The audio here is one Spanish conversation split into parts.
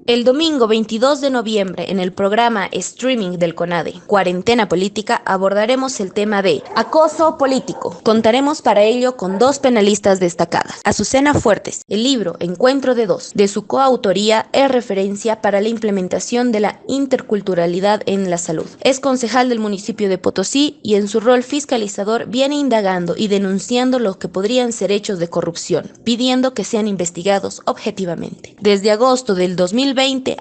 El domingo 22 de noviembre, en el programa Streaming del CONADE, Cuarentena Política, abordaremos el tema de acoso político. Contaremos para ello con dos penalistas destacadas. Azucena Fuertes, el libro Encuentro de Dos, de su coautoría, es referencia para la implementación de la interculturalidad en la salud. Es concejal del municipio de Potosí y en su rol fiscalizador viene indagando y denunciando lo que podrían ser hechos de corrupción, pidiendo que sean investigados objetivamente. Desde agosto del 2020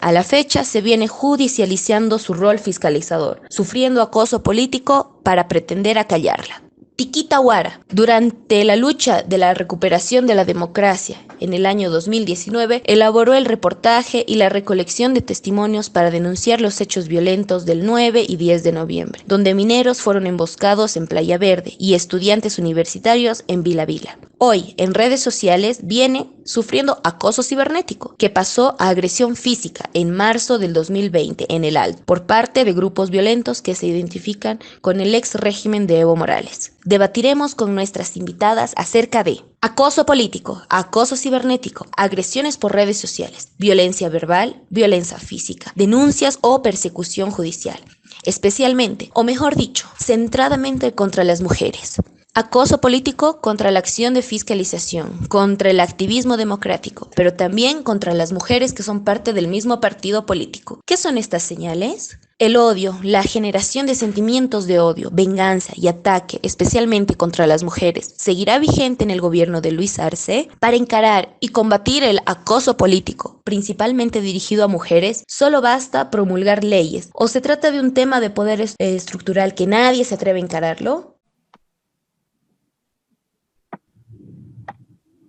a la fecha se viene judicializando su rol fiscalizador, sufriendo acoso político para pretender acallarla. Tiquita Huara, durante la lucha de la recuperación de la democracia en el año 2019, elaboró el reportaje y la recolección de testimonios para denunciar los hechos violentos del 9 y 10 de noviembre, donde mineros fueron emboscados en Playa Verde y estudiantes universitarios en Vila Vila. Hoy, en redes sociales, viene sufriendo acoso cibernético, que pasó a agresión física en marzo del 2020 en el Alto, por parte de grupos violentos que se identifican con el ex régimen de Evo Morales. Debatiremos con nuestras invitadas acerca de acoso político, acoso cibernético, agresiones por redes sociales, violencia verbal, violencia física, denuncias o persecución judicial, especialmente, o mejor dicho, centradamente contra las mujeres. Acoso político contra la acción de fiscalización, contra el activismo democrático, pero también contra las mujeres que son parte del mismo partido político. ¿Qué son estas señales? El odio, la generación de sentimientos de odio, venganza y ataque, especialmente contra las mujeres, seguirá vigente en el gobierno de Luis Arce. Para encarar y combatir el acoso político, principalmente dirigido a mujeres, solo basta promulgar leyes. ¿O se trata de un tema de poder estructural que nadie se atreve a encararlo?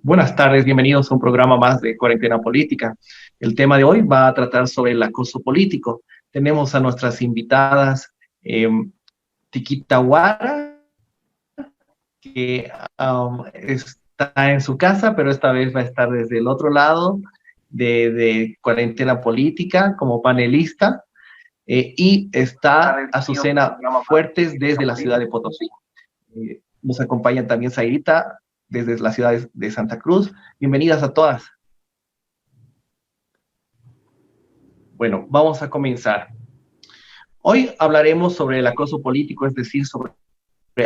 Buenas tardes, bienvenidos a un programa más de Cuarentena Política. El tema de hoy va a tratar sobre el acoso político. Tenemos a nuestras invitadas Tiquita Huara, que está en su casa, pero esta vez va a estar desde el otro lado de Cuarentena Política como panelista. Y está Azucena Fuertes desde la ciudad de Potosí. Nos acompaña también Zairita desde la ciudad de Santa Cruz. Bienvenidas a todas. Bueno, vamos a comenzar. Hoy hablaremos sobre el acoso político, es decir, sobre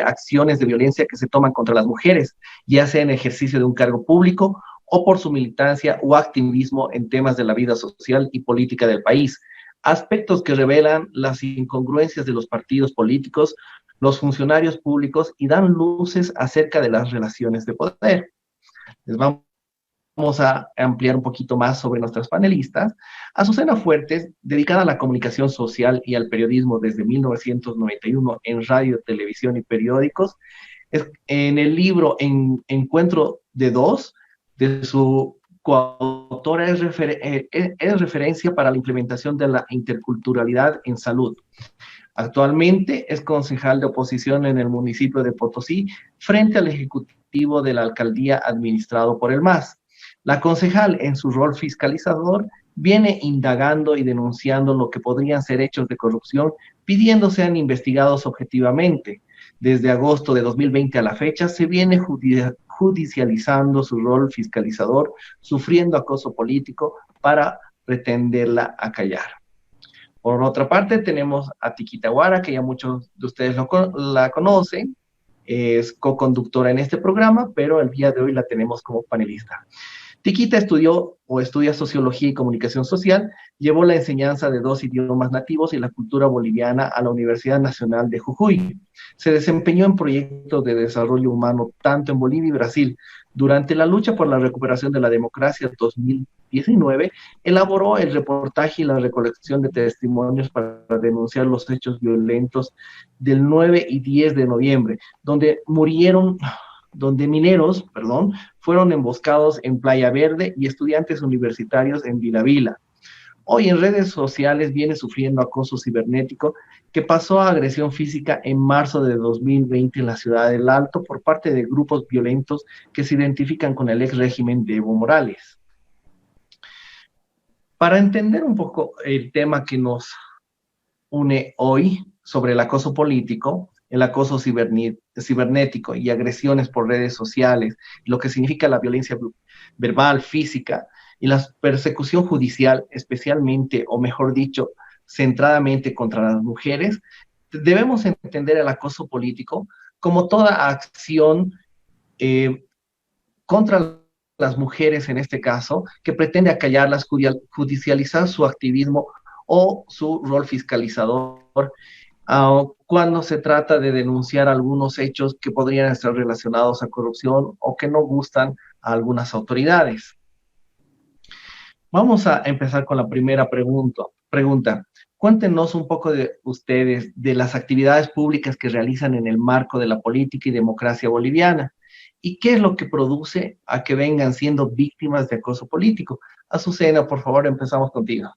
acciones de violencia que se toman contra las mujeres, ya sea en ejercicio de un cargo público o por su militancia o activismo en temas de la vida social y política del país. Aspectos que revelan las incongruencias de los partidos políticos, los funcionarios públicos y dan luces acerca de las relaciones de poder. Les vamos a ampliar un poquito más sobre nuestras panelistas. Azucena Fuertes, dedicada a la comunicación social y al periodismo desde 1991 en radio, televisión y periódicos, en el libro Encuentro de Dos, de su coautora, es referencia para la implementación de la interculturalidad en salud. Actualmente es concejal de oposición en el municipio de Potosí frente al ejecutivo de la alcaldía administrado por el MAS. La concejal, en su rol fiscalizador, viene indagando y denunciando lo que podrían ser hechos de corrupción, pidiendo sean investigados objetivamente. Desde agosto de 2020 a la fecha, se viene judicializando su rol fiscalizador, sufriendo acoso político para pretenderla acallar. Por otra parte, tenemos a Tiquita Huara, que ya muchos de ustedes la conocen, es co-conductora en este programa, pero el día de hoy la tenemos como panelista. Tiquita estudió o estudia Sociología y Comunicación Social, llevó la enseñanza de 2 idiomas nativos y la cultura boliviana a la Universidad Nacional de Jujuy. Se desempeñó en proyectos de desarrollo humano tanto en Bolivia y Brasil. Durante la lucha por la recuperación de la democracia 2019, elaboró el reportaje y la recolección de testimonios para denunciar los hechos violentos del 9 y 10 de noviembre, donde mineros, fueron emboscados en Playa Verde y estudiantes universitarios en Vila Vila. Hoy en redes sociales viene sufriendo acoso cibernético que pasó a agresión física en marzo de 2020 en la ciudad del Alto por parte de grupos violentos que se identifican con el ex régimen de Evo Morales. Para entender un poco el tema que nos une hoy sobre el acoso político, el acoso cibernético y agresiones por redes sociales, lo que significa la violencia verbal, física, y la persecución judicial, especialmente, o mejor dicho, centradamente contra las mujeres, debemos entender el acoso político como toda acción contra las mujeres, en este caso, que pretende acallarlas, judicializar su activismo o su rol fiscalizador, cuando se trata de denunciar algunos hechos que podrían estar relacionados a corrupción o que no gustan a algunas autoridades. Vamos a empezar con la primera pregunta. Cuéntenos un poco de ustedes, de las actividades públicas que realizan en el marco de la política y democracia boliviana, y qué es lo que produce a que vengan siendo víctimas de acoso político. Azucena, por favor, empezamos contigo.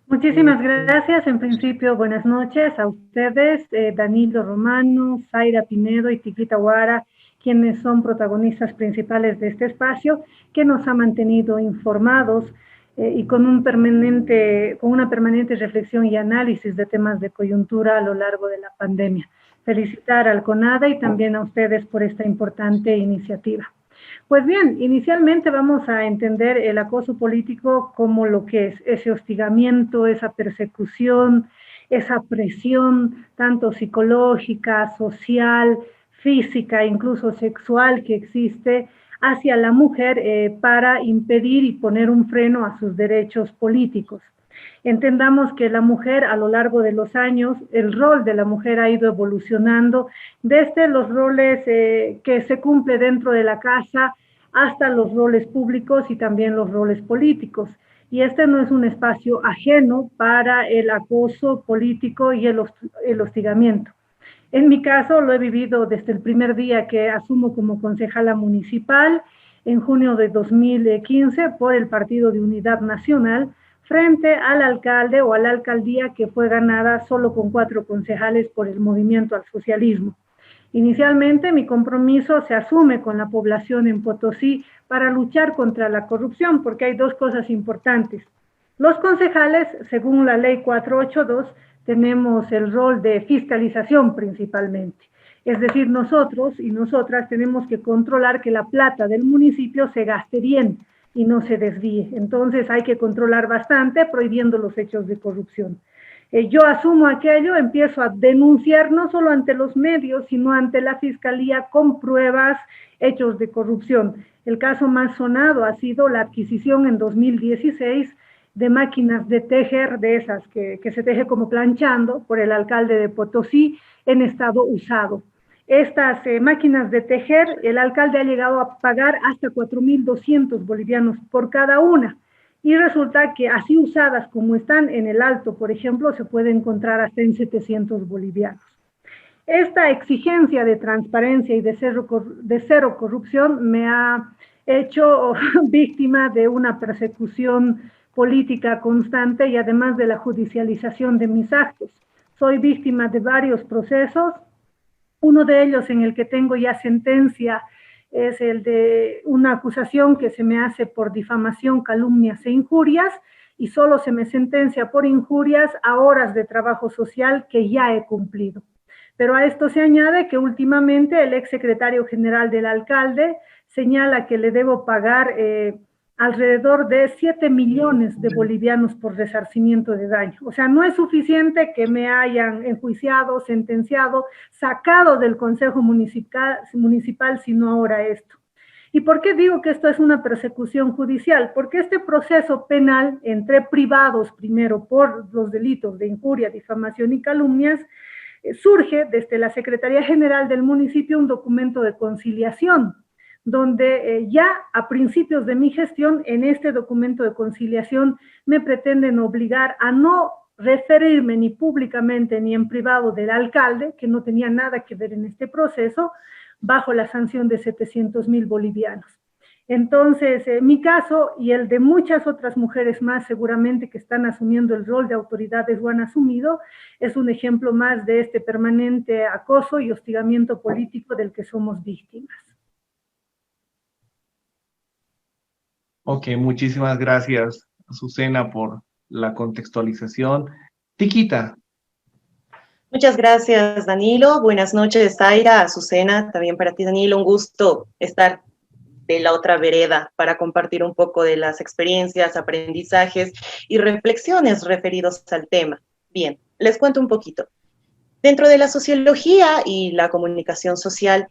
Muchísimas gracias. En principio, buenas noches a ustedes, Danilo Romano, Zaira Pinedo y Tiquita Guara, quienes son protagonistas principales de este espacio, que nos ha mantenido informados y con una permanente reflexión y análisis de temas de coyuntura a lo largo de la pandemia. Felicitar al CONADE y también a ustedes por esta importante iniciativa. Pues bien, inicialmente vamos a entender el acoso político como lo que es ese hostigamiento, esa persecución, esa presión, tanto psicológica, social, física, incluso sexual que existe hacia la mujer para impedir y poner un freno a sus derechos políticos. Entendamos que la mujer a lo largo de los años, el rol de la mujer ha ido evolucionando desde los roles que se cumple dentro de la casa hasta los roles públicos y también los roles políticos. Y este no es un espacio ajeno para el acoso político y el hostigamiento. En mi caso lo he vivido desde el primer día que asumo como concejala municipal en junio de 2015 por el Partido de Unidad Nacional, frente al alcalde o a la alcaldía que fue ganada solo con 4 concejales por el Movimiento al Socialismo. Inicialmente mi compromiso se asume con la población en Potosí para luchar contra la corrupción, porque hay 2 cosas importantes. Los concejales, según la ley 482, tenemos el rol de fiscalización principalmente. Es decir, nosotros y nosotras tenemos que controlar que la plata del municipio se gaste bien y no se desvíe. Entonces hay que controlar bastante, prohibiendo los hechos de corrupción. Yo asumo aquello, empiezo a denunciar no solo ante los medios, sino ante la fiscalía con pruebas, hechos de corrupción. El caso más sonado ha sido la adquisición en 2016 de máquinas de tejer, de esas que se teje como planchando, por el alcalde de Potosí en estado usado. Estas máquinas de tejer, el alcalde ha llegado a pagar hasta 4.200 bolivianos por cada una. Y resulta que así usadas como están en el Alto, por ejemplo, se puede encontrar hasta en 700 bolivianos. Esta exigencia de transparencia y de cero corrupción me ha hecho víctima de una persecución política constante y además de la judicialización de mis actos. Soy víctima de varios procesos. Uno de ellos en el que tengo ya sentencia es el de una acusación que se me hace por difamación, calumnias e injurias, y solo se me sentencia por injurias a horas de trabajo social que ya he cumplido. Pero a esto se añade que últimamente el exsecretario general del alcalde señala que le debo pagar alrededor de 7 millones de bolivianos por resarcimiento de daño. O sea, no es suficiente que me hayan enjuiciado, sentenciado, sacado del Consejo Municipal, sino ahora esto. ¿Y por qué digo que esto es una persecución judicial? Porque este proceso penal entre privados, primero por los delitos de injuria, difamación y calumnias, surge desde la Secretaría General del municipio un documento de conciliación, donde ya a principios de mi gestión, en este documento de conciliación, me pretenden obligar a no referirme ni públicamente ni en privado del alcalde, que no tenía nada que ver en este proceso, bajo la sanción de 700.000 bolivianos. Entonces, mi caso y el de muchas otras mujeres más seguramente que están asumiendo el rol de autoridades o han asumido, es un ejemplo más de este permanente acoso y hostigamiento político del que somos víctimas. Ok, muchísimas gracias, Azucena, por la contextualización. Tiquita. Muchas gracias, Danilo. Buenas noches, Zaira, Azucena, también para ti, Danilo. Un gusto estar de la otra vereda para compartir un poco de las experiencias, aprendizajes y reflexiones referidos al tema. Bien, les cuento un poquito. Dentro de la sociología y la comunicación social,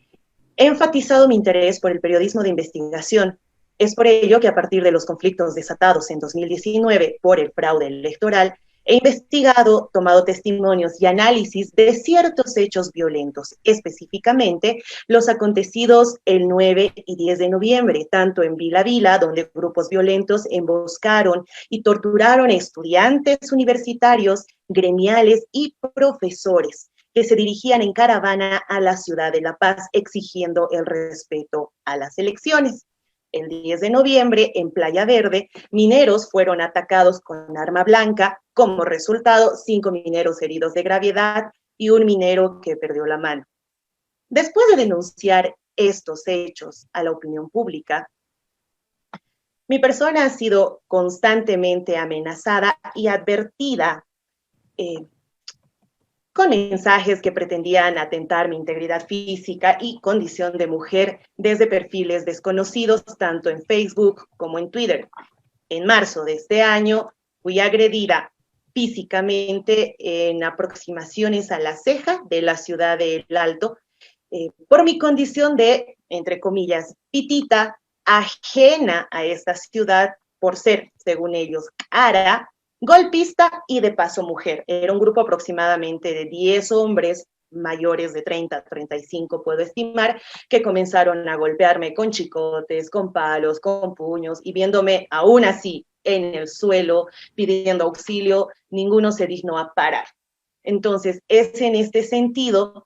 he enfatizado mi interés por el periodismo de investigación. Es por ello que a partir de los conflictos desatados en 2019 por el fraude electoral, he investigado, tomado testimonios y análisis de ciertos hechos violentos, específicamente los acontecidos el 9 y 10 de noviembre, tanto en Vila Vila, donde grupos violentos emboscaron y torturaron a estudiantes universitarios, gremiales y profesores que se dirigían en caravana a la ciudad de La Paz exigiendo el respeto a las elecciones. El 10 de noviembre, en Playa Verde, mineros fueron atacados con arma blanca. Como resultado, 5 mineros heridos de gravedad y un minero que perdió la mano. Después de denunciar estos hechos a la opinión pública, mi persona ha sido constantemente amenazada y advertida con mensajes que pretendían atentar mi integridad física y condición de mujer desde perfiles desconocidos, tanto en Facebook como en Twitter. En marzo de este año fui agredida físicamente en aproximaciones a la ceja de la ciudad de El Alto por mi condición de, entre comillas, pitita, ajena a esta ciudad por ser, según ellos, cara, golpista y de paso mujer. Era un grupo aproximadamente de 10 hombres mayores de 30, 35, puedo estimar, que comenzaron a golpearme con chicotes, con palos, con puños, y viéndome aún así en el suelo, pidiendo auxilio, ninguno se dignó a parar. Entonces, es en este sentido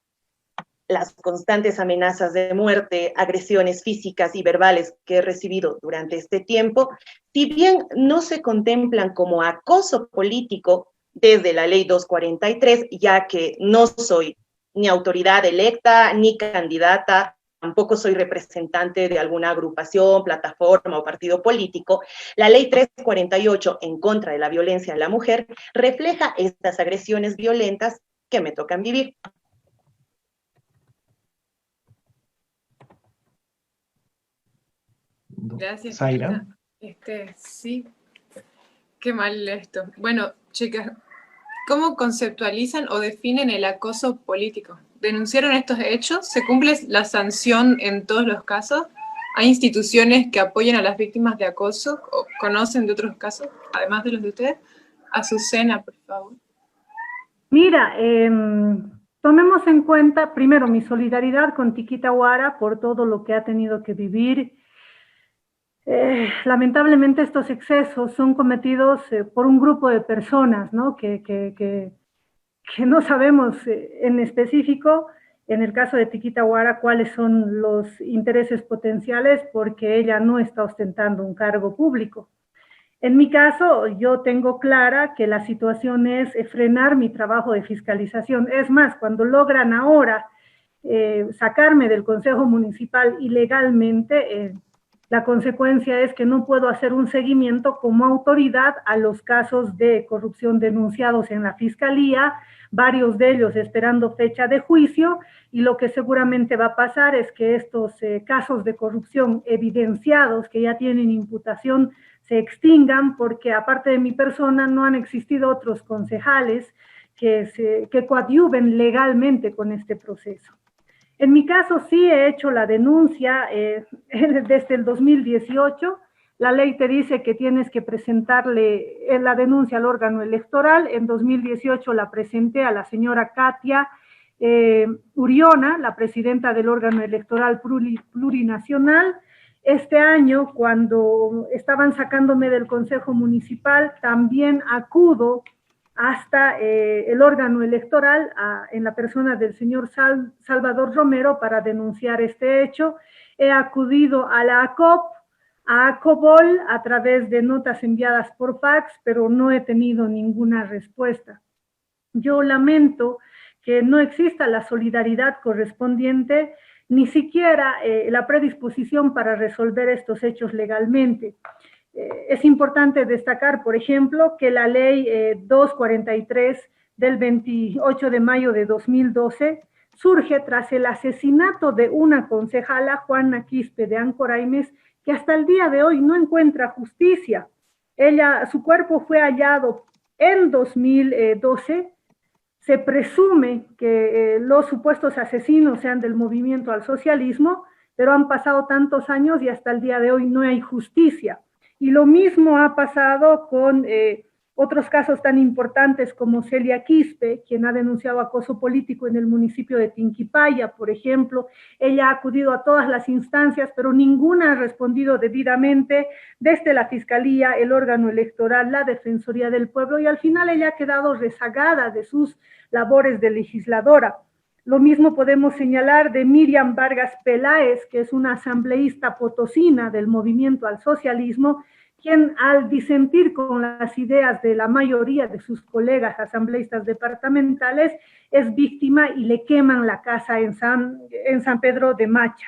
las constantes amenazas de muerte, agresiones físicas y verbales que he recibido durante este tiempo, si bien no se contemplan como acoso político desde la ley 243, ya que no soy ni autoridad electa, ni candidata, tampoco soy representante de alguna agrupación, plataforma o partido político, la ley 348 en contra de la violencia a la mujer refleja estas agresiones violentas que me tocan vivir. Gracias, Zaira. Sí, qué mal esto. Bueno, chicas, ¿cómo conceptualizan o definen el acoso político? ¿Denunciaron estos hechos? ¿Se cumple la sanción en todos los casos? ¿Hay instituciones que apoyan a las víctimas de acoso o conocen de otros casos, además de los de ustedes? Azucena, por favor. Mira, tomemos en cuenta, primero, mi solidaridad con Tiquita Huara por todo lo que ha tenido que vivir. Lamentablemente estos excesos son cometidos por un grupo de personas, ¿no? que no sabemos en específico, en el caso de Tiquita Huara, cuáles son los intereses potenciales, porque ella no está ostentando un cargo público. En mi caso, yo tengo clara que la situación es frenar mi trabajo de fiscalización. Es más, cuando logran ahora sacarme del Consejo Municipal ilegalmente, la consecuencia es que no puedo hacer un seguimiento como autoridad a los casos de corrupción denunciados en la Fiscalía, varios de ellos esperando fecha de juicio, y lo que seguramente va a pasar es que estos casos de corrupción evidenciados, que ya tienen imputación, se extingan, porque aparte de mi persona no han existido otros concejales que coadyuven legalmente con este proceso. En mi caso sí he hecho la denuncia desde el 2018. La ley te dice que tienes que presentarle la denuncia al órgano electoral. En 2018 la presenté a la señora Katia Uriona, la presidenta del órgano electoral plurinacional. Este año, cuando estaban sacándome del Consejo Municipal, también acudo hasta el órgano electoral en la persona del señor Salvador Romero para denunciar este hecho. He acudido a la ACOP, a ACOBOL a través de notas enviadas por fax, pero no he tenido ninguna respuesta. Yo lamento que no exista la solidaridad correspondiente, ni siquiera la predisposición para resolver estos hechos legalmente. Es importante destacar, por ejemplo, que la ley 243 del 28 de mayo de 2012 surge tras el asesinato de una concejala, Juana Quispe de Ancoraimes, que hasta el día de hoy no encuentra justicia. Su cuerpo fue hallado en 2012. Se presume que los supuestos asesinos sean del movimiento al socialismo, pero han pasado tantos años y hasta el día de hoy no hay justicia. Y lo mismo ha pasado con otros casos tan importantes como Celia Quispe, quien ha denunciado acoso político en el municipio de Tinquipaya, por ejemplo. Ella ha acudido a todas las instancias, pero ninguna ha respondido debidamente, desde la Fiscalía, el órgano electoral, la Defensoría del Pueblo, y al final ella ha quedado rezagada de sus labores de legisladora. Lo mismo podemos señalar de Miriam Vargas Peláez, que es una asambleísta potosina del movimiento al socialismo, quien al disentir con las ideas de la mayoría de sus colegas asambleístas departamentales es víctima y le queman la casa en San Pedro de Macha.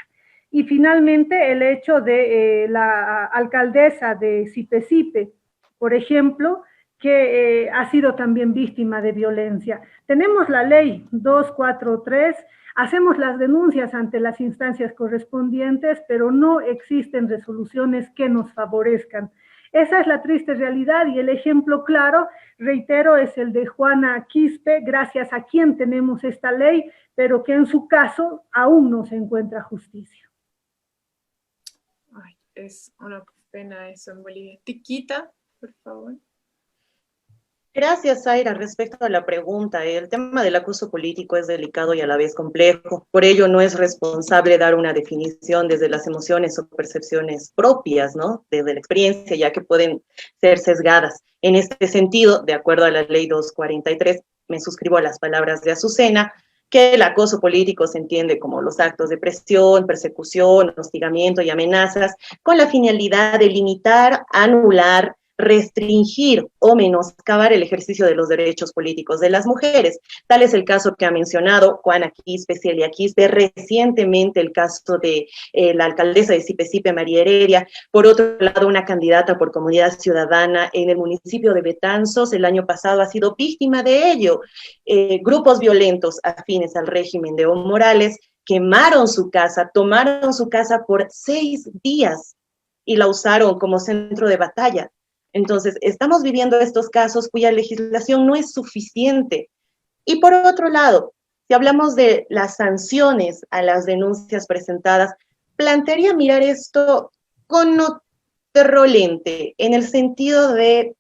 Y finalmente el hecho de la alcaldesa de Sipe, por ejemplo, que ha sido también víctima de violencia. Tenemos la ley 243, hacemos las denuncias ante las instancias correspondientes, pero no existen resoluciones que nos favorezcan. Esa es la triste realidad y el ejemplo claro, reitero, es el de Juana Quispe, gracias a quien tenemos esta ley, pero que en su caso aún no se encuentra justicia. Ay, es una pena eso en Bolivia. Tiquita, por favor. Gracias, Zaira. Respecto a la pregunta, el tema del acoso político es delicado y a la vez complejo. Por ello, no es responsable dar una definición desde las emociones o percepciones propias, ¿no? Desde la experiencia, ya que pueden ser sesgadas. En este sentido, de acuerdo a la ley 243, me suscribo a las palabras de Azucena, que el acoso político se entiende como los actos de presión, persecución, hostigamiento y amenazas con la finalidad de limitar, anular, restringir o menoscabar el ejercicio de los derechos políticos de las mujeres. Tal es el caso que ha mencionado Juana Quispe, Celia Quispe, recientemente el caso de la alcaldesa de Sipe, María Heredia. Por otro lado, una candidata por Comunidad Ciudadana en el municipio de Betanzos el año pasado ha sido víctima de ello. Grupos violentos afines al régimen de Evo Morales quemaron su casa, tomaron su casa por 6 días y la usaron como centro de batalla. Entonces, estamos viviendo estos casos cuya legislación no es suficiente. Y por otro lado, si hablamos de las sanciones a las denuncias presentadas, plantearía mirar esto con otro lente, en el sentido de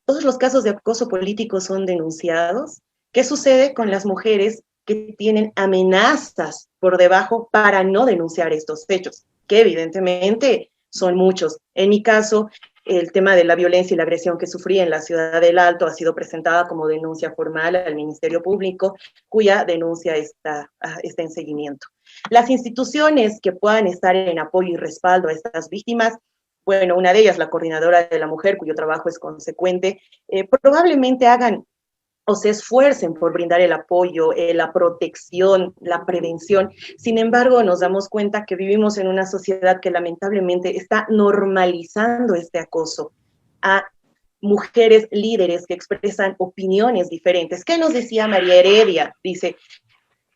todos los casos de acoso político son denunciados. ¿Qué sucede con las mujeres que tienen amenazas por debajo para no denunciar estos hechos? Que evidentemente son muchos. En mi caso, el tema de la violencia y la agresión que sufrí en la ciudad del Alto ha sido presentada como denuncia formal al Ministerio Público, cuya denuncia está en seguimiento. Las instituciones que puedan estar en apoyo y respaldo a estas víctimas, bueno, una de ellas, la Coordinadora de la Mujer, cuyo trabajo es consecuente, probablemente hagan o se esfuercen por brindar el apoyo, la protección, la prevención. Sin embargo, nos damos cuenta que vivimos en una sociedad que lamentablemente está normalizando este acoso a mujeres líderes que expresan opiniones diferentes. ¿Qué nos decía María Heredia? Dice,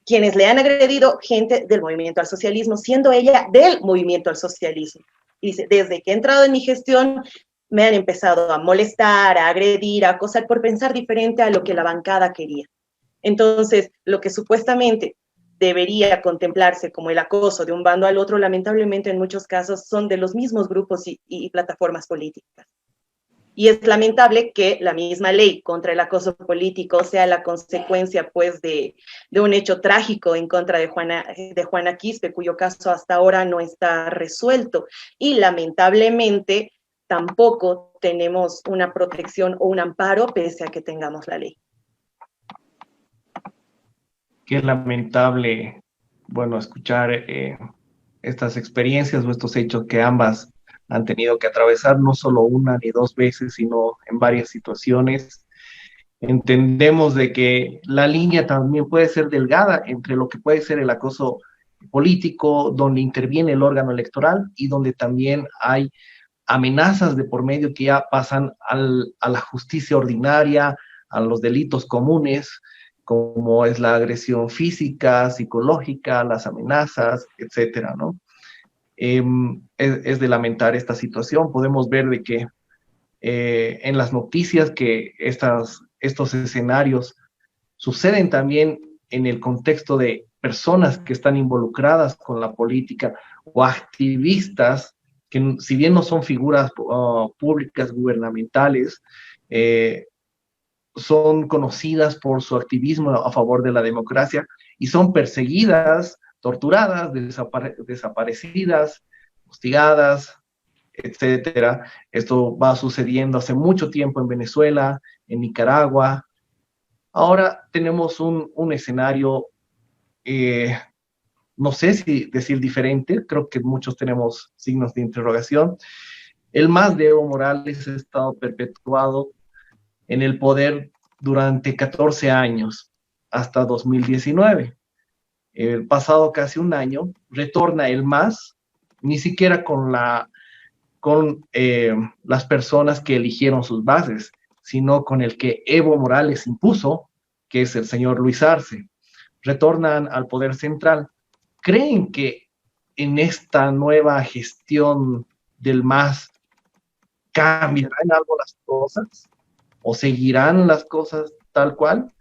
quienes le han agredido, gente del movimiento al socialismo, siendo ella del movimiento al socialismo. Y dice, desde que he entrado en mi gestión, me han empezado a molestar, a agredir, a acosar por pensar diferente a lo que la bancada quería. Entonces, lo que supuestamente debería contemplarse como el acoso de un bando al otro, lamentablemente en muchos casos son de los mismos grupos y plataformas políticas. Y es lamentable que la misma ley contra el acoso político sea la consecuencia, pues, de un hecho trágico en contra de Juana Quispe, cuyo caso hasta ahora no está resuelto. Y lamentablemente tampoco tenemos una protección o un amparo pese a que tengamos la ley. Qué lamentable, bueno, escuchar estas experiencias o estos hechos que ambas han tenido que atravesar, no solo una ni dos veces, sino en varias situaciones. Entendemos de que la línea también puede ser delgada entre lo que puede ser el acoso político, donde interviene el órgano electoral y donde también hay amenazas de por medio que ya pasan a la justicia ordinaria, a los delitos comunes, como es la agresión física, psicológica, las amenazas, etcétera, ¿no? Es de lamentar esta situación. Podemos ver de que en las noticias que estos escenarios suceden también en el contexto de personas que están involucradas con la política o activistas que, si bien no son figuras públicas gubernamentales, son conocidas por su activismo a favor de la democracia y son perseguidas, torturadas, desaparecidas, hostigadas, etcétera. Esto va sucediendo hace mucho tiempo en Venezuela, en Nicaragua. Ahora tenemos un escenario, no sé si decir diferente, creo que muchos tenemos signos de interrogación. El MAS de Evo Morales ha estado perpetuado en el poder durante 14 años, hasta 2019. El pasado casi un año, retorna el MAS, ni siquiera con las personas que eligieron sus bases, sino con el que Evo Morales impuso, que es el señor Luis Arce. Retornan al poder central. ¿Creen que en esta nueva gestión del MAS cambiarán algo las cosas? ¿O seguirán las cosas tal cual?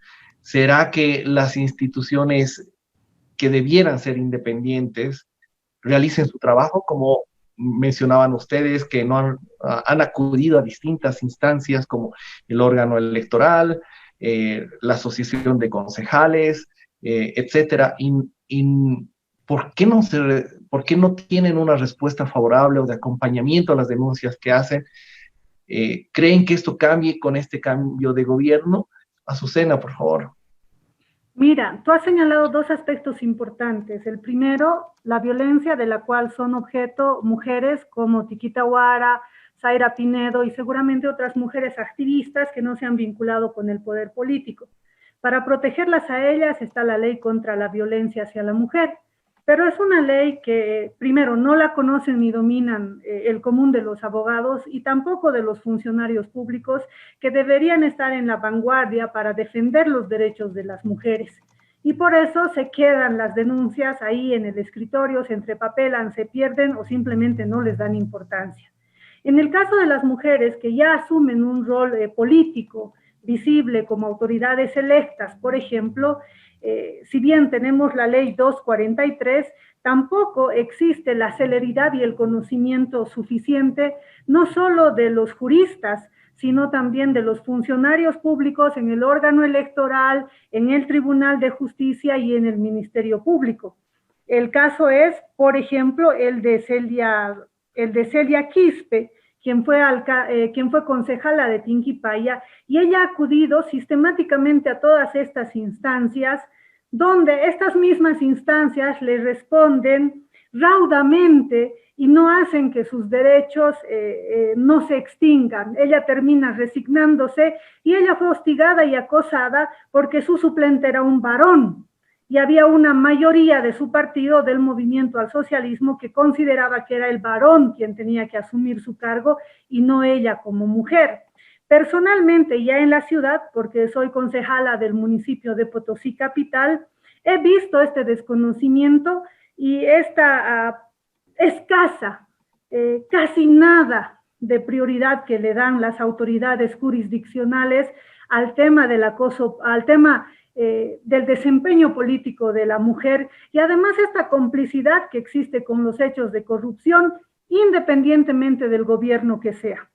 ¿Será que las instituciones que debieran ser independientes realicen su trabajo, como mencionaban ustedes, que no han acudido a distintas instancias como el órgano electoral, la asociación de concejales, etcétera? ¿Por qué no tienen una respuesta favorable o de acompañamiento a las denuncias que hacen? ¿Creen que esto cambie con este cambio de gobierno? Azucena, por favor. Mira, tú has señalado dos aspectos importantes. El primero, la violencia de la cual son objeto mujeres como Tiquita Guara, Zaira Pinedo y seguramente otras mujeres activistas que no se han vinculado con el poder político. Para protegerlas a ellas está la ley contra la violencia hacia la mujer, pero es una ley que, primero, no la conocen ni dominan el común de los abogados y tampoco de los funcionarios públicos que deberían estar en la vanguardia para defender los derechos de las mujeres. Y por eso se quedan las denuncias ahí en el escritorio, se entrepapelan, se pierden o simplemente no les dan importancia. En el caso de las mujeres que ya asumen un rol político visible como autoridades electas, por ejemplo, si bien tenemos la ley 243, tampoco existe la celeridad y el conocimiento suficiente, no solo de los juristas, sino también de los funcionarios públicos en el órgano electoral, en el Tribunal de Justicia y en el Ministerio Público. El caso es, por ejemplo, el de Celia Quispe, quien fue concejala de Tinquipaya, y ella ha acudido sistemáticamente a todas estas instancias, donde estas mismas instancias le responden raudamente y no hacen que sus derechos no se extingan. Ella termina resignándose y ella fue hostigada y acosada porque su suplente era un varón y había una mayoría de su partido, del Movimiento al Socialismo, que consideraba que era el varón quien tenía que asumir su cargo y no ella como mujer. Personalmente, ya en la ciudad, porque soy concejala del municipio de Potosí Capital, he visto este desconocimiento y esta escasa, casi nada de prioridad que le dan las autoridades jurisdiccionales al tema del acoso, al tema del desempeño político de la mujer y además esta complicidad que existe con los hechos de corrupción independientemente del gobierno que sea.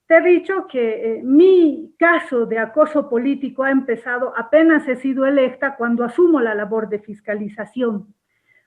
Te he dicho que mi caso de acoso político ha empezado apenas he sido electa cuando asumo la labor de fiscalización.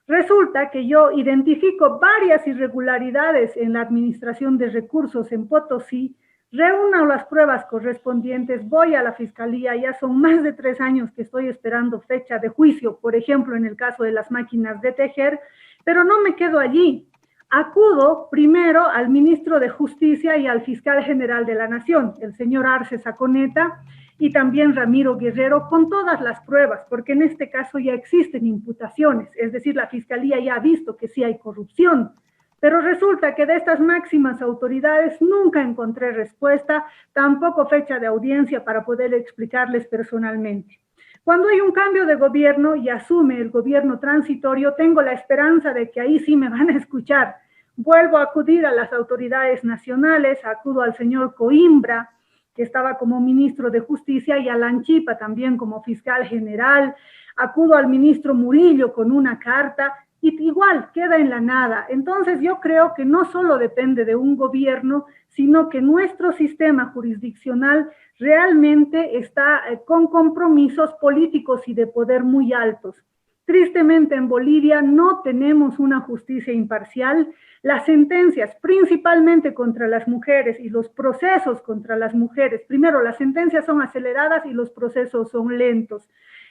Resulta que yo identifico varias irregularidades en la administración de recursos en Potosí, reúno las pruebas correspondientes, voy a la fiscalía, ya son más de 3 años que estoy esperando fecha de juicio, por ejemplo, en el caso de las máquinas de tejer, pero no me quedo allí. Acudo primero al ministro de Justicia y al fiscal general de la Nación, el señor Arce Saconeta, y también Ramiro Guerrero, con todas las pruebas, porque en este caso ya existen imputaciones, es decir, la fiscalía ya ha visto que sí hay corrupción, pero resulta que de estas máximas autoridades nunca encontré respuesta, tampoco fecha de audiencia para poder explicarles personalmente. Cuando hay un cambio de gobierno y asume el gobierno transitorio, tengo la esperanza de que ahí sí me van a escuchar, vuelvo a acudir a las autoridades nacionales, acudo al señor Coimbra, que estaba como ministro de Justicia, y a Lanchipa también como fiscal general, acudo al ministro Murillo con una carta, y igual queda en la nada. Entonces yo creo que no solo depende de un gobierno, sino que nuestro sistema jurisdiccional realmente está con compromisos políticos y de poder muy altos. Tristemente en Bolivia no tenemos una justicia imparcial. Las sentencias, principalmente contra las mujeres y los procesos contra las mujeres, primero las sentencias son aceleradas y los procesos son lentos.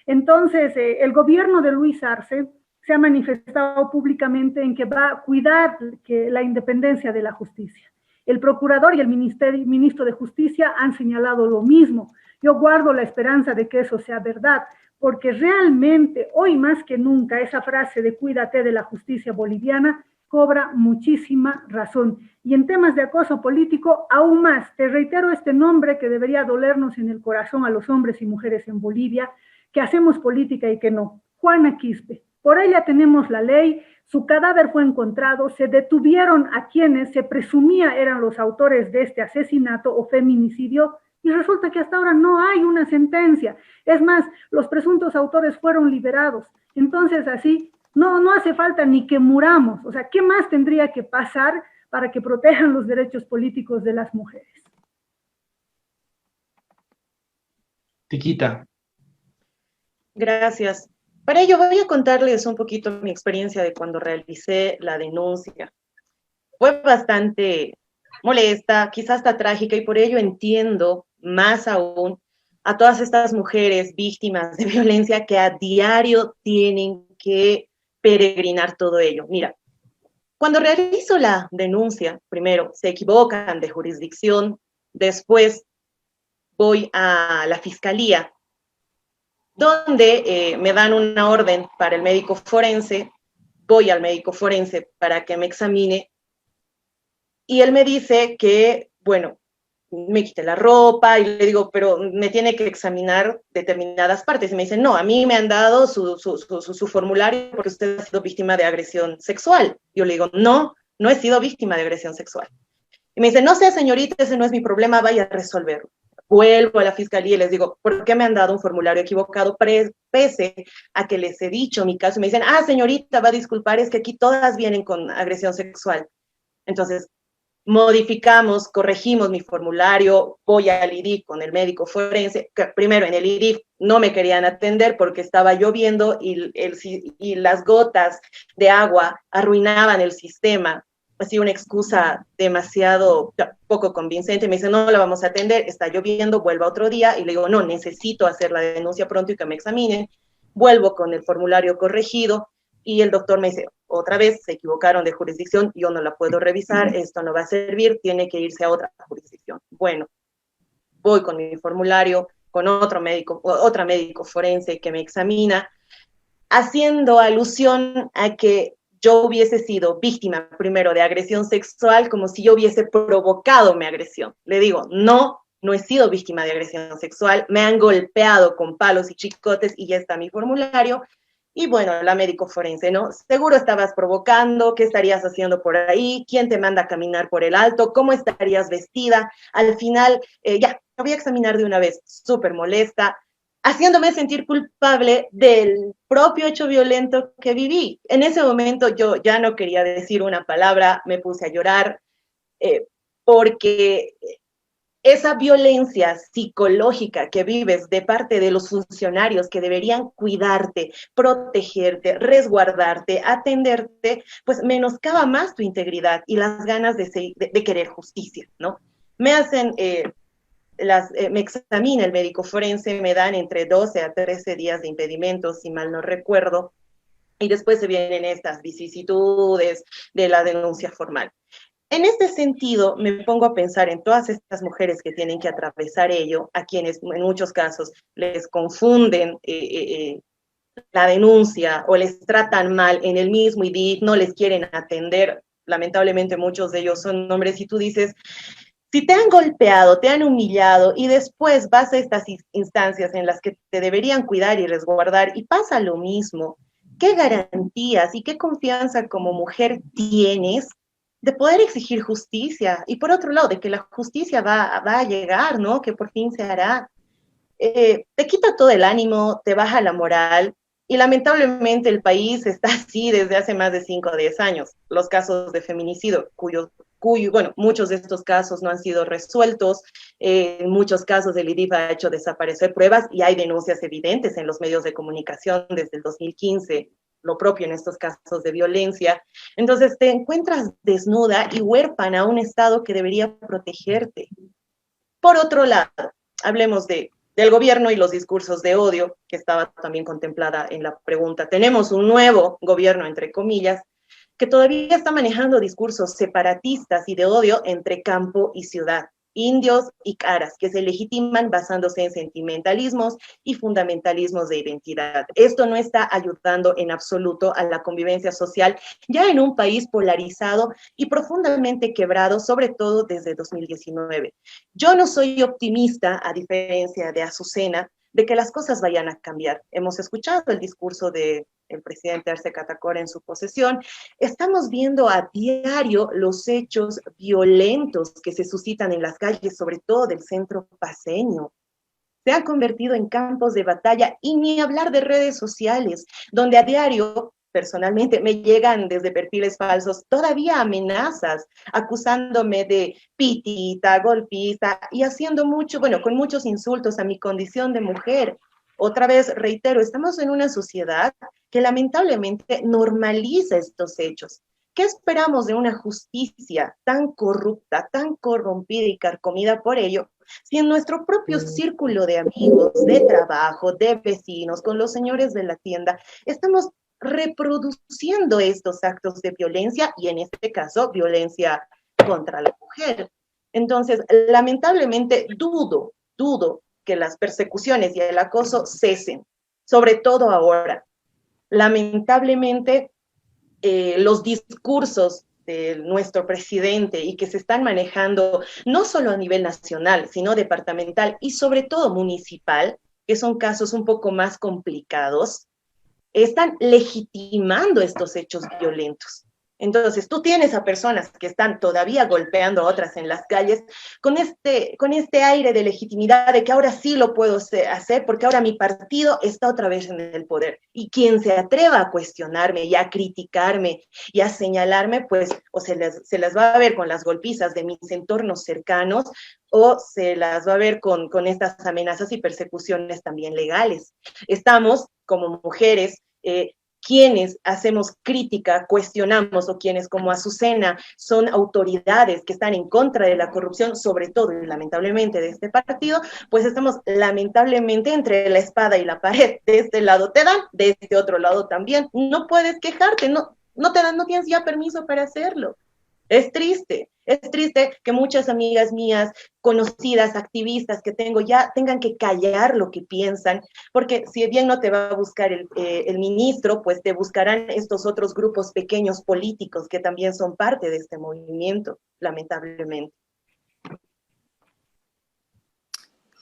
Entonces el gobierno de Luis Arce se ha manifestado públicamente en que va a cuidar la independencia de la justicia. El procurador y el ministro de Justicia han señalado lo mismo. Yo guardo la esperanza de que eso sea verdad, porque realmente hoy más que nunca esa frase de cuídate de la justicia boliviana cobra muchísima razón. Y en temas de acoso político, aún más, te reitero este nombre que debería dolernos en el corazón a los hombres y mujeres en Bolivia, que hacemos política y que no. Juana Quispe. Por ella tenemos la ley, su cadáver fue encontrado, se detuvieron a quienes se presumía eran los autores de este asesinato o feminicidio, y resulta que hasta ahora no hay una sentencia. Es más, los presuntos autores fueron liberados. Entonces así, no hace falta ni que muramos. O sea, ¿qué más tendría que pasar para que protejan los derechos políticos de las mujeres? Tiquita. Gracias. Para ello voy a contarles un poquito mi experiencia de cuando realicé la denuncia. Fue bastante molesta, quizás hasta trágica, y por ello entiendo más aún a todas estas mujeres víctimas de violencia que a diario tienen que peregrinar todo ello. Mira, cuando realizo la denuncia, primero se equivocan de jurisdicción, después voy a la fiscalía, donde me dan una orden para el médico forense, voy al médico forense para que me examine, y él me dice que, bueno, me quite la ropa, y le digo, pero me tiene que examinar determinadas partes, y me dice, no, a mí me han dado su formulario porque usted ha sido víctima de agresión sexual. Yo le digo, no he sido víctima de agresión sexual. Y me dice, no sé, señorita, ese no es mi problema, vaya a resolverlo. Vuelvo a la fiscalía y les digo, ¿por qué me han dado un formulario equivocado? Pese a que les he dicho mi caso, y me dicen, señorita, va a disculpar, es que aquí todas vienen con agresión sexual. Entonces, modificamos, corregimos mi formulario, voy al IDIF con el médico forense, que primero en el IDIF no me querían atender porque estaba lloviendo y las gotas de agua arruinaban el sistema. Así una excusa demasiado poco convincente. Me dice, no la vamos a atender, está lloviendo, vuelva otro día. Y le digo, no, necesito hacer la denuncia pronto y que me examinen. Vuelvo con el formulario corregido y el doctor me dice, otra vez se equivocaron de jurisdicción, yo no la puedo revisar, esto no va a servir, tiene que irse a otra jurisdicción. Bueno, voy con mi formulario, con otra médico forense que me examina, haciendo alusión a que yo hubiese sido víctima primero de agresión sexual, como si yo hubiese provocado mi agresión. Le digo, no he sido víctima de agresión sexual, me han golpeado con palos y chicotes y ya está mi formulario. Y bueno, la médico forense, ¿no? Seguro estabas provocando, ¿qué estarías haciendo por ahí? ¿Quién te manda a caminar por el alto? ¿Cómo estarías vestida? Al final, ya, te voy a examinar de una vez, súper molesta, haciéndome sentir culpable del propio hecho violento que viví. En ese momento yo ya no quería decir una palabra, me puse a llorar, porque esa violencia psicológica que vives de parte de los funcionarios que deberían cuidarte, protegerte, resguardarte, atenderte, pues menoscaba más tu integridad y las ganas de querer justicia, ¿no? Me hacen... me examina el médico forense, me dan entre 12 a 13 días de impedimento, si mal no recuerdo, y después se vienen estas vicisitudes de la denuncia formal. En este sentido, me pongo a pensar en todas estas mujeres que tienen que atravesar ello, a quienes en muchos casos les confunden la denuncia o les tratan mal en el mismo IDIF, no les quieren atender. Lamentablemente muchos de ellos son hombres y tú dices, si te han golpeado, te han humillado y después vas a estas instancias en las que te deberían cuidar y resguardar y pasa lo mismo, ¿qué garantías y qué confianza como mujer tienes de poder exigir justicia, y por otro lado, de que la justicia va a llegar, ¿no? Que por fin se hará. Te quita todo el ánimo, te baja la moral, y lamentablemente el país está así desde hace más de 5 o 10 años. Los casos de feminicidio, bueno, muchos de estos casos no han sido resueltos, en muchos casos el IDIF ha hecho desaparecer pruebas y hay denuncias evidentes en los medios de comunicación desde el 2015, lo propio en estos casos de violencia. Entonces te encuentras desnuda y huérfana a un Estado que debería protegerte. Por otro lado, hablemos del gobierno y los discursos de odio, que estaba también contemplada en la pregunta. Tenemos un nuevo gobierno, entre comillas, que todavía está manejando discursos separatistas y de odio entre campo y ciudad, indios y caras, que se legitiman basándose en sentimentalismos y fundamentalismos de identidad. Esto no está ayudando en absoluto a la convivencia social, ya en un país polarizado y profundamente quebrado, sobre todo desde 2019. Yo no soy optimista, a diferencia de Azucena, de que las cosas vayan a cambiar. Hemos escuchado el discurso del presidente Arce Catacora en su posesión. Estamos viendo a diario los hechos violentos que se suscitan en las calles, sobre todo del centro paceño. Se han convertido en campos de batalla, y ni hablar de redes sociales, donde a diario, personalmente, me llegan desde perfiles falsos todavía amenazas, acusándome de pitita, golpista, y haciendo mucho, bueno, con muchos insultos a mi condición de mujer. Otra vez, reitero, estamos en una sociedad que lamentablemente normaliza estos hechos. ¿Qué esperamos de una justicia tan corrupta, tan corrompida y carcomida por ello, si en nuestro propio círculo de amigos, de trabajo, de vecinos, con los señores de la tienda, estamos reproduciendo estos actos de violencia, y en este caso, violencia contra la mujer? Entonces, lamentablemente, dudo que las persecuciones y el acoso cesen, sobre todo ahora. Lamentablemente, los discursos de nuestro presidente y que se están manejando no solo a nivel nacional, sino departamental y sobre todo municipal, que son casos un poco más complicados, están legitimando estos hechos violentos. Entonces, tú tienes a personas que están todavía golpeando a otras en las calles con este aire de legitimidad de que ahora sí lo puedo hacer porque ahora mi partido está otra vez en el poder. Y quien se atreva a cuestionarme y a criticarme y a señalarme, pues o se las va a ver con las golpizas de mis entornos cercanos, o se las va a ver con estas amenazas y persecuciones también legales. Estamos, como mujeres, quienes hacemos crítica, cuestionamos, o quienes como Azucena son autoridades que están en contra de la corrupción, sobre todo y lamentablemente de este partido, pues estamos lamentablemente entre la espada y la pared. De este lado te dan, de este otro lado también. No puedes quejarte, no te dan, no tienes ya permiso para hacerlo. Es triste que muchas amigas mías, conocidas, activistas que tengo, ya tengan que callar lo que piensan, porque si bien no te va a buscar el ministro, pues te buscarán estos otros grupos pequeños políticos que también son parte de este movimiento, lamentablemente.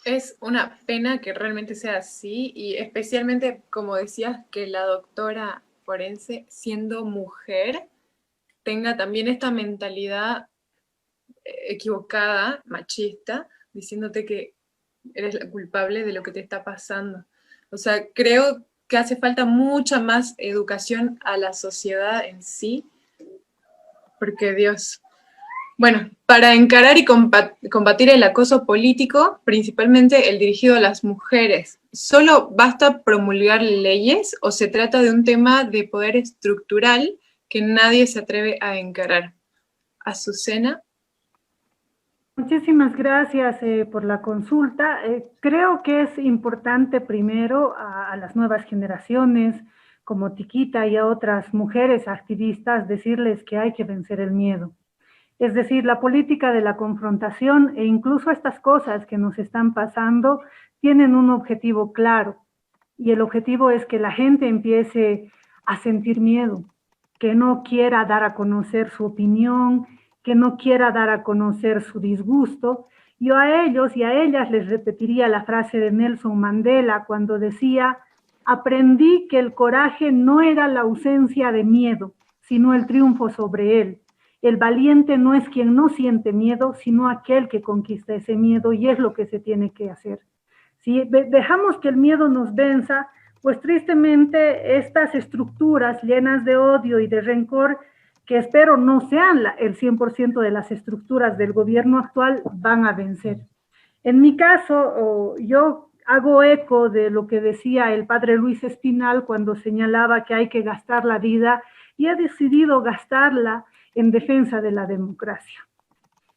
Es una pena que realmente sea así, y especialmente, como decías, que la doctora forense, siendo mujer, tenga también esta mentalidad equivocada, machista, diciéndote que eres la culpable de lo que te está pasando. O sea, creo que hace falta mucha más educación a la sociedad en sí, porque Dios... Bueno, para encarar y combatir el acoso político, principalmente el dirigido a las mujeres, ¿solo basta promulgar leyes o se trata de un tema de poder estructural que nadie se atreve a encarar? Azucena. Muchísimas gracias por la consulta. Creo que es importante primero a las nuevas generaciones, como Tiquita y a otras mujeres activistas, decirles que hay que vencer el miedo. Es decir, la política de la confrontación e incluso estas cosas que nos están pasando tienen un objetivo claro, y el objetivo es que la gente empiece a sentir miedo, que no quiera dar a conocer su opinión, que no quiera dar a conocer su disgusto. Yo a ellos y a ellas les repetiría la frase de Nelson Mandela cuando decía: aprendí que el coraje no era la ausencia de miedo, sino el triunfo sobre él. El valiente no es quien no siente miedo, sino aquel que conquista ese miedo, y es lo que se tiene que hacer. Si dejamos que el miedo nos venza, pues tristemente estas estructuras llenas de odio y de rencor, que espero no sean el 100% de las estructuras del gobierno actual, van a vencer. En mi caso, yo hago eco de lo que decía el padre Luis Espinal cuando señalaba que hay que gastar la vida, y he decidido gastarla en defensa de la democracia.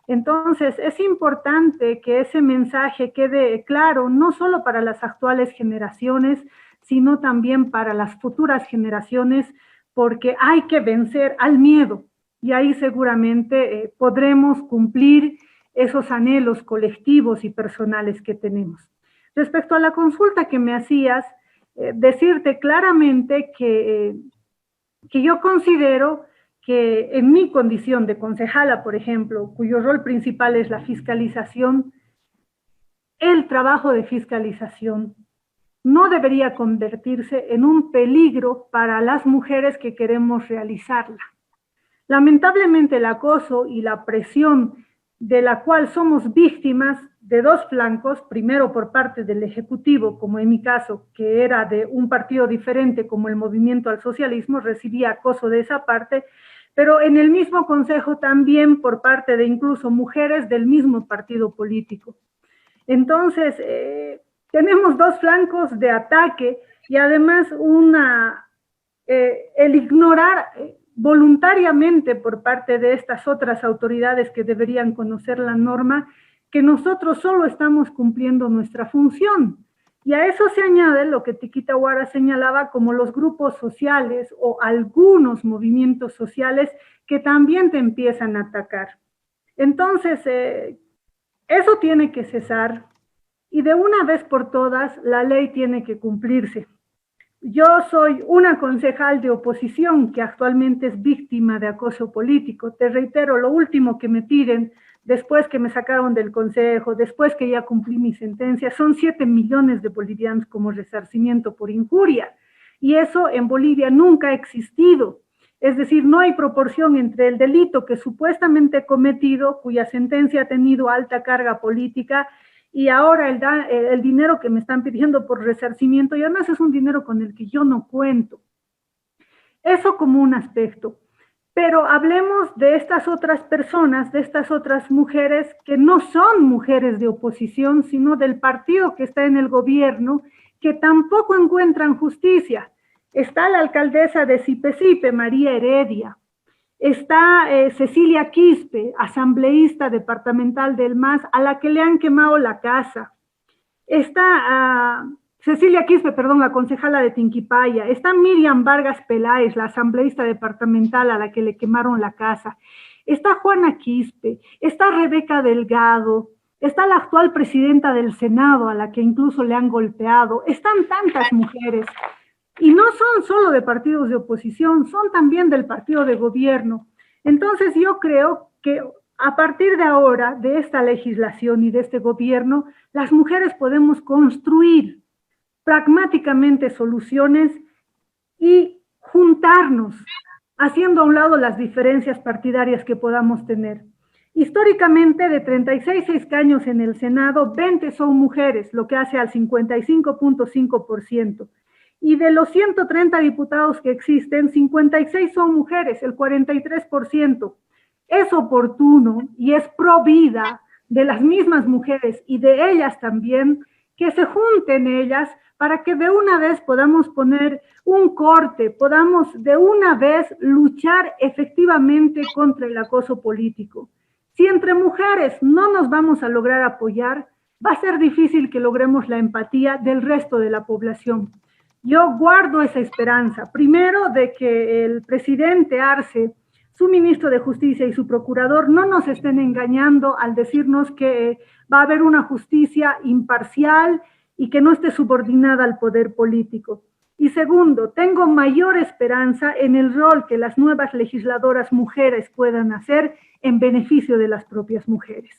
Entonces, es importante que ese mensaje quede claro, no solo para las actuales generaciones, sino también para las futuras generaciones, porque hay que vencer al miedo, y ahí seguramente podremos cumplir esos anhelos colectivos y personales que tenemos. Respecto a la consulta que me hacías, decirte claramente que yo considero que en mi condición de concejala, por ejemplo, cuyo rol principal es la fiscalización, el trabajo de fiscalización no debería convertirse en un peligro para las mujeres que queremos realizarla. Lamentablemente, el acoso y la presión de la cual somos víctimas de dos flancos, primero por parte del Ejecutivo, como en mi caso, que era de un partido diferente como el Movimiento al Socialismo, recibía acoso de esa parte, pero en el mismo consejo también por parte de incluso mujeres del mismo partido político. Entonces, tenemos dos flancos de ataque, y además el ignorar voluntariamente por parte de estas otras autoridades que deberían conocer la norma, que nosotros solo estamos cumpliendo nuestra función. Y a eso se añade lo que Tiquita Guara señalaba como los grupos sociales o algunos movimientos sociales que también te empiezan a atacar. Entonces, eso tiene que cesar, y de una vez por todas la ley tiene que cumplirse. Yo soy una concejal de oposición que actualmente es víctima de acoso político. Te reitero, lo último que me piden después que me sacaron del consejo, después que ya cumplí mi sentencia, son 7 millones de bolivianos como resarcimiento por injuria. Y eso en Bolivia nunca ha existido. Es decir, no hay proporción entre el delito que supuestamente he cometido, cuya sentencia ha tenido alta carga política, y ahora el dinero que me están pidiendo por resarcimiento, y además es un dinero con el que yo no cuento. Eso como un aspecto. Pero hablemos de estas otras personas, de estas otras mujeres que no son mujeres de oposición, sino del partido que está en el gobierno, que tampoco encuentran justicia. Está la alcaldesa de Sipe, María Heredia. Está Cecilia Quispe, asambleísta departamental del MAS, a la que le han quemado la casa. Está Cecilia Quispe, la concejala de Tinquipaya. Está Miriam Vargas Peláez, la asambleísta departamental a la que le quemaron la casa. Está Juana Quispe, está Rebeca Delgado, está la actual presidenta del Senado, a la que incluso le han golpeado. Están tantas mujeres. Y no son solo de partidos de oposición, son también del partido de gobierno. Entonces yo creo que a partir de ahora, de esta legislación y de este gobierno, las mujeres podemos construir pragmáticamente soluciones y juntarnos, haciendo a un lado las diferencias partidarias que podamos tener. Históricamente, de 36 escaños en el Senado, 20 son mujeres, lo que hace al 55.5%. Y de los 130 diputados que existen, 56 son mujeres, el 43%. Es oportuno y es pro vida de las mismas mujeres y de ellas también, que se junten ellas para que de una vez podamos poner un corte, podamos de una vez luchar efectivamente contra el acoso político. Si entre mujeres no nos vamos a lograr apoyar, va a ser difícil que logremos la empatía del resto de la población. Yo guardo esa esperanza, primero de que el presidente Arce, su ministro de Justicia y su procurador no nos estén engañando al decirnos que va a haber una justicia imparcial y que no esté subordinada al poder político. Y segundo, tengo mayor esperanza en el rol que las nuevas legisladoras mujeres puedan hacer en beneficio de las propias mujeres.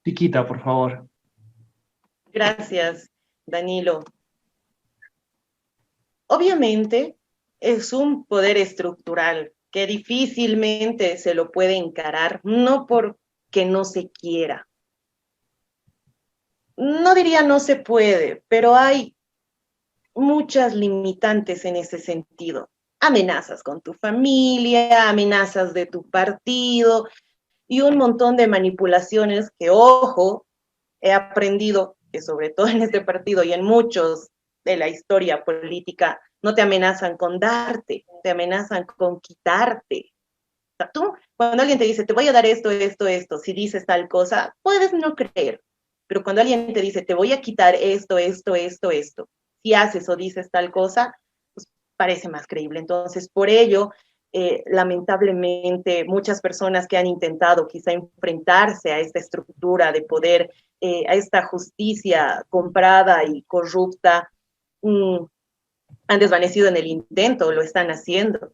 Tiquita, por favor. Gracias, Danilo. Obviamente es un poder estructural que difícilmente se lo puede encarar, no porque no se quiera. No diría no se puede, pero hay muchas limitantes en ese sentido. Amenazas con tu familia, amenazas de tu partido y un montón de manipulaciones que, ojo, he aprendido que sobre todo en este partido y en muchos de la historia política, no te amenazan con darte, te amenazan con quitarte. O sea, tú, cuando alguien te dice, te voy a dar esto, esto, esto, si dices tal cosa, puedes no creer. Pero cuando alguien te dice, te voy a quitar esto, esto, esto, esto, si haces o dices tal cosa, pues parece más creíble. Entonces, por ello, lamentablemente, muchas personas que han intentado quizá enfrentarse a esta estructura de poder, a esta justicia comprada y corrupta, han desvanecido en el intento, lo están haciendo.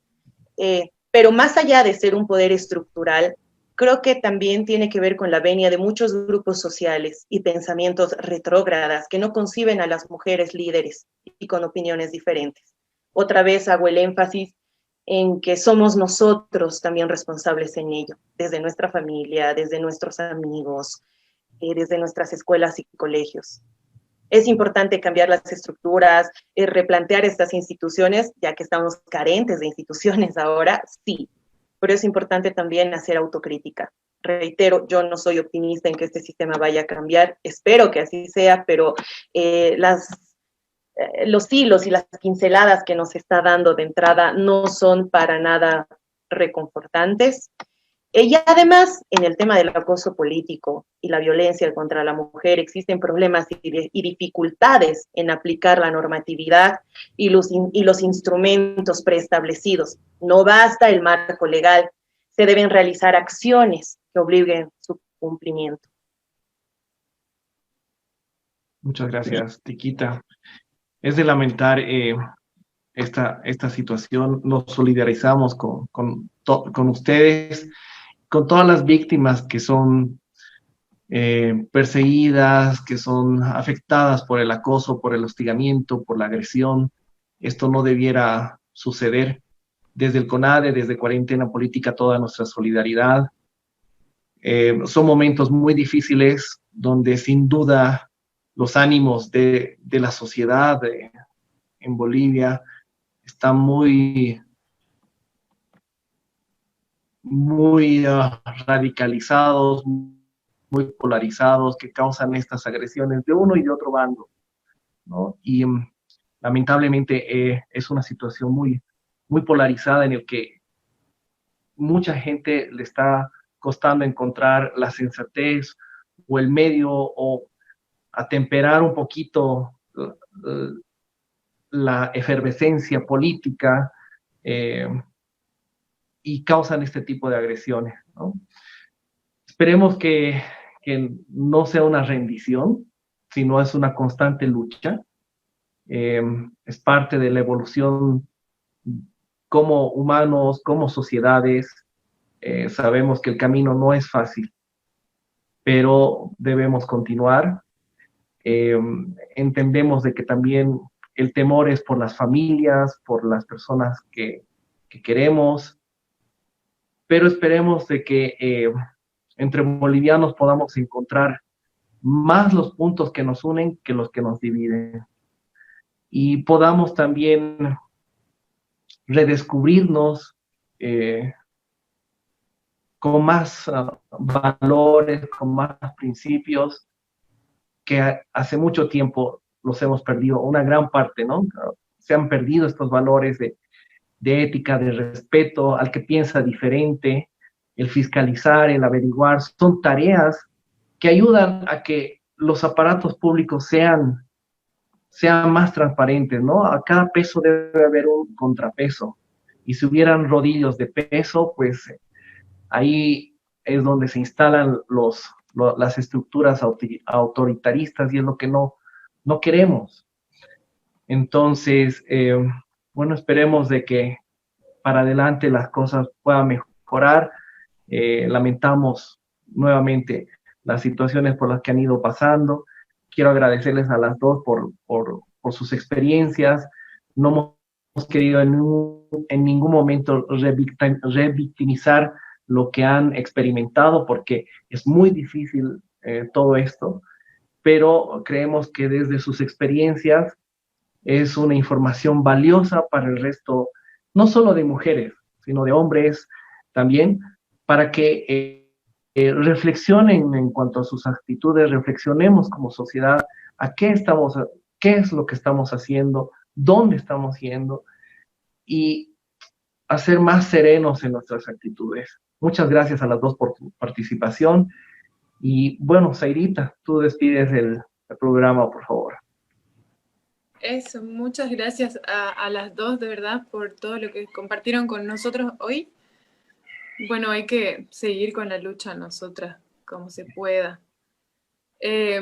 Pero más allá de ser un poder estructural, creo que también tiene que ver con la venia de muchos grupos sociales y pensamientos retrógradas que no conciben a las mujeres líderes y con opiniones diferentes. Otra vez hago el énfasis en que somos nosotros también responsables en ello, desde nuestra familia, desde nuestros amigos, desde nuestras escuelas y colegios. Es importante cambiar las estructuras, replantear estas instituciones, ya que estamos carentes de instituciones ahora, sí, pero es importante también hacer autocrítica. Reitero, yo no soy optimista en que este sistema vaya a cambiar, espero que así sea, pero los hilos y las pinceladas que nos está dando de entrada no son para nada reconfortantes. Y además, en el tema del acoso político y la violencia contra la mujer, existen problemas y dificultades en aplicar la normatividad y los instrumentos preestablecidos. No basta el marco legal, se deben realizar acciones que obliguen su cumplimiento. Muchas gracias, Tiquita. Es de lamentar esta situación. Nos solidarizamos con ustedes, con todas las víctimas que son perseguidas, que son afectadas por el acoso, por el hostigamiento, por la agresión. Esto no debiera suceder. Desde el CONADE, desde Cuarentena Política, toda nuestra solidaridad. Son momentos muy difíciles donde sin duda los ánimos de la sociedad en Bolivia están muy radicalizados, muy polarizados, que causan estas agresiones de uno y de otro bando, ¿no? Y lamentablemente es una situación muy, muy polarizada en el que mucha gente le está costando encontrar la sensatez o el medio o atemperar un poquito la efervescencia política y causan este tipo de agresiones, ¿no? Esperemos que no sea una rendición, sino es una constante lucha. Es parte de la evolución como humanos, como sociedades. Sabemos que el camino no es fácil, pero debemos continuar. Entendemos de que también el temor es por las familias, por las personas que queremos, pero esperemos de que entre bolivianos podamos encontrar más los puntos que nos unen que los que nos dividen. Y podamos también redescubrirnos con más valores, con más principios, que hace mucho tiempo los hemos perdido, una gran parte, ¿no? Se han perdido estos valores de ética, de respeto al que piensa diferente, el fiscalizar, el averiguar, son tareas que ayudan a que los aparatos públicos sean más transparentes, ¿no? A cada peso debe haber un contrapeso. Y si hubieran rodillos de peso, pues ahí es donde se instalan las estructuras autoritaristas y es lo que no queremos. Entonces, bueno, esperemos de que para adelante las cosas puedan mejorar. Lamentamos nuevamente las situaciones por las que han ido pasando quiero agradecerles a las dos por sus experiencias. No hemos querido en ningún momento revictimizar lo que han experimentado, porque es muy difícil todo esto, pero creemos que desde sus experiencias es una información valiosa para el resto, no solo de mujeres, sino de hombres también, para que reflexionen en cuanto a sus actitudes, reflexionemos como sociedad qué es lo que estamos haciendo, dónde estamos yendo, y a ser más serenos en nuestras actitudes. Muchas gracias a las dos por tu participación. Y bueno, Zairita, tú despides el programa, por favor. Eso, muchas gracias a las dos, de verdad, por todo lo que compartieron con nosotros hoy. Bueno, hay que seguir con la lucha nosotras, como se pueda.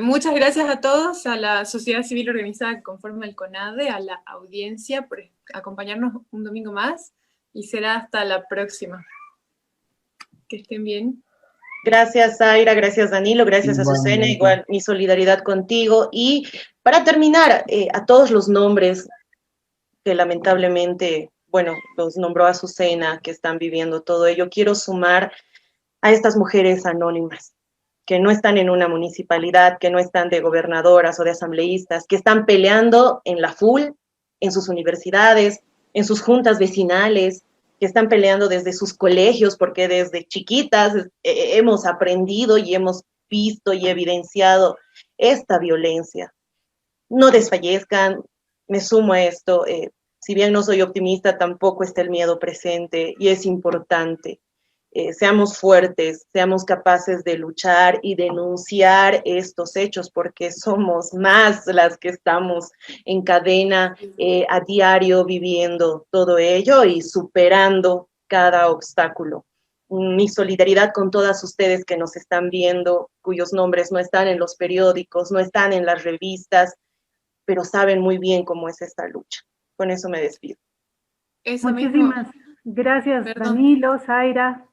Muchas gracias a todos, a la sociedad civil organizada que conforma el CONADE, a la audiencia por acompañarnos un domingo más, y será hasta la próxima. Que estén bien. Gracias, Zaira, gracias, Danilo, gracias, Azucena, igual mi solidaridad contigo. Y para terminar, a todos los nombres que lamentablemente, bueno, los nombró Azucena, que están viviendo todo ello, quiero sumar a estas mujeres anónimas, que no están en una municipalidad, que no están de gobernadoras o de asambleístas, que están peleando en la FUL, en sus universidades, en sus juntas vecinales, que están peleando desde sus colegios, porque desde chiquitas hemos aprendido y hemos visto y evidenciado esta violencia. No desfallezcan, me sumo a esto, si bien no soy optimista, tampoco está el miedo presente, y es importante. Seamos fuertes, seamos capaces de luchar y denunciar estos hechos, porque somos más las que estamos en cadena a diario viviendo todo ello y superando cada obstáculo. Mi solidaridad con todas ustedes que nos están viendo, cuyos nombres no están en los periódicos, no están en las revistas, pero saben muy bien cómo es esta lucha. Con eso me despido. Muchísimas gracias, Danilo, Zaira,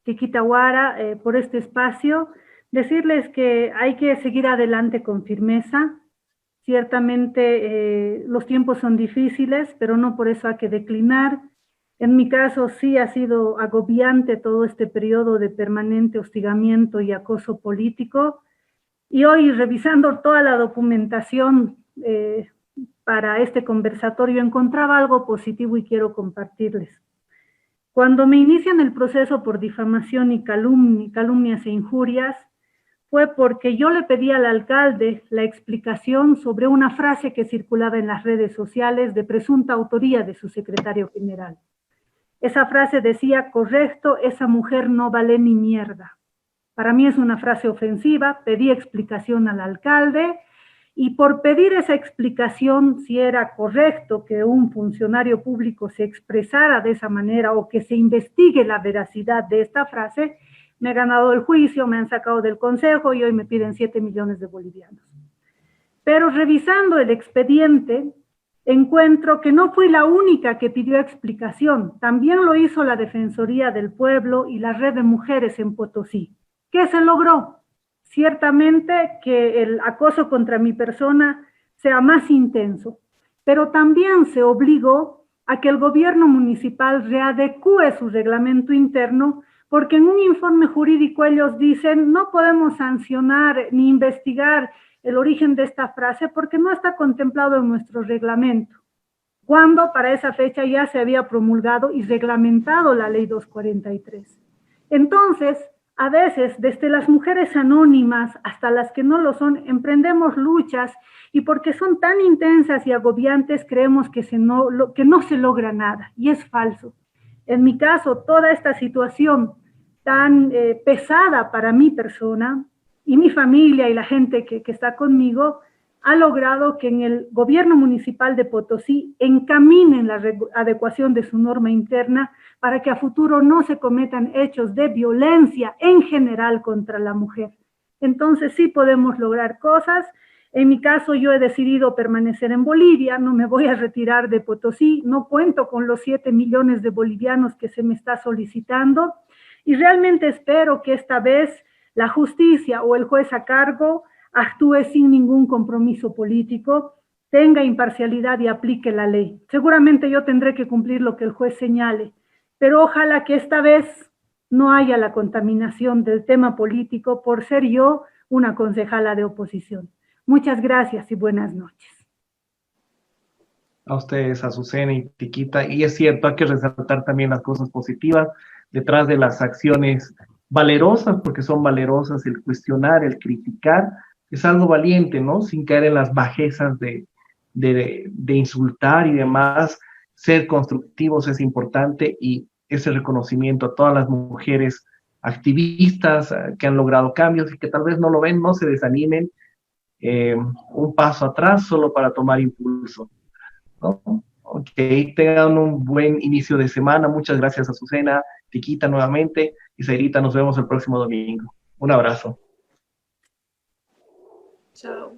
Tiquita Guara, por este espacio. Decirles que hay que seguir adelante con firmeza. Ciertamente los tiempos son difíciles, pero no por eso hay que declinar. En mi caso sí ha sido agobiante todo este periodo de permanente hostigamiento y acoso político. Y hoy, revisando toda la documentación para este conversatorio, encontraba algo positivo y quiero compartirles. Cuando me inician el proceso por difamación y calumnias e injurias, fue porque yo le pedí al alcalde la explicación sobre una frase que circulaba en las redes sociales de presunta autoría de su secretario general. Esa frase decía: correcto, esa mujer no vale ni mierda. Para mí es una frase ofensiva, pedí explicación al alcalde, y por pedir esa explicación, si era correcto que un funcionario público se expresara de esa manera o que se investigue la veracidad de esta frase, me he ganado el juicio, me han sacado del consejo y hoy me piden 7 millones de bolivianos. Pero revisando el expediente, encuentro que no fui la única que pidió explicación. También lo hizo la Defensoría del Pueblo y la Red de Mujeres en Potosí. ¿Qué se logró? Ciertamente que el acoso contra mi persona sea más intenso, pero también se obligó a que el gobierno municipal readecúe su reglamento interno, porque en un informe jurídico ellos dicen no podemos sancionar ni investigar el origen de esta frase porque no está contemplado en nuestro reglamento, cuando para esa fecha ya se había promulgado y reglamentado la ley 243. Entonces, a veces, desde las mujeres anónimas hasta las que no lo son, emprendemos luchas y porque son tan intensas y agobiantes creemos que no se logra nada, y es falso. En mi caso, toda esta situación tan pesada para mi persona y mi familia y la gente que está conmigo ha logrado que en el gobierno municipal de Potosí encaminen la adecuación de su norma interna para que a futuro no se cometan hechos de violencia en general contra la mujer. Entonces sí podemos lograr cosas. En mi caso yo he decidido permanecer en Bolivia, no me voy a retirar de Potosí, no cuento con los 7 millones de bolivianos que se me está solicitando y realmente espero que esta vez la justicia o el juez a cargo actúe sin ningún compromiso político, tenga imparcialidad y aplique la ley. Seguramente yo tendré que cumplir lo que el juez señale, pero ojalá que esta vez no haya la contaminación del tema político por ser yo una concejala de oposición. Muchas gracias y buenas noches. A ustedes, Azucena y Tiquita. Y es cierto, hay que resaltar también las cosas positivas detrás de las acciones valerosas, porque son valerosas el cuestionar, el criticar, es algo valiente, ¿no? Sin caer en las bajezas de insultar y demás. Ser constructivos es importante y ese reconocimiento a todas las mujeres activistas que han logrado cambios y que tal vez no lo ven, no se desanimen, un paso atrás solo para tomar impulso, ¿no? Ok, tengan un buen inicio de semana. Muchas gracias, Azucena, Tiquita nuevamente y Zairita, nos vemos el próximo domingo. Un abrazo. Chao.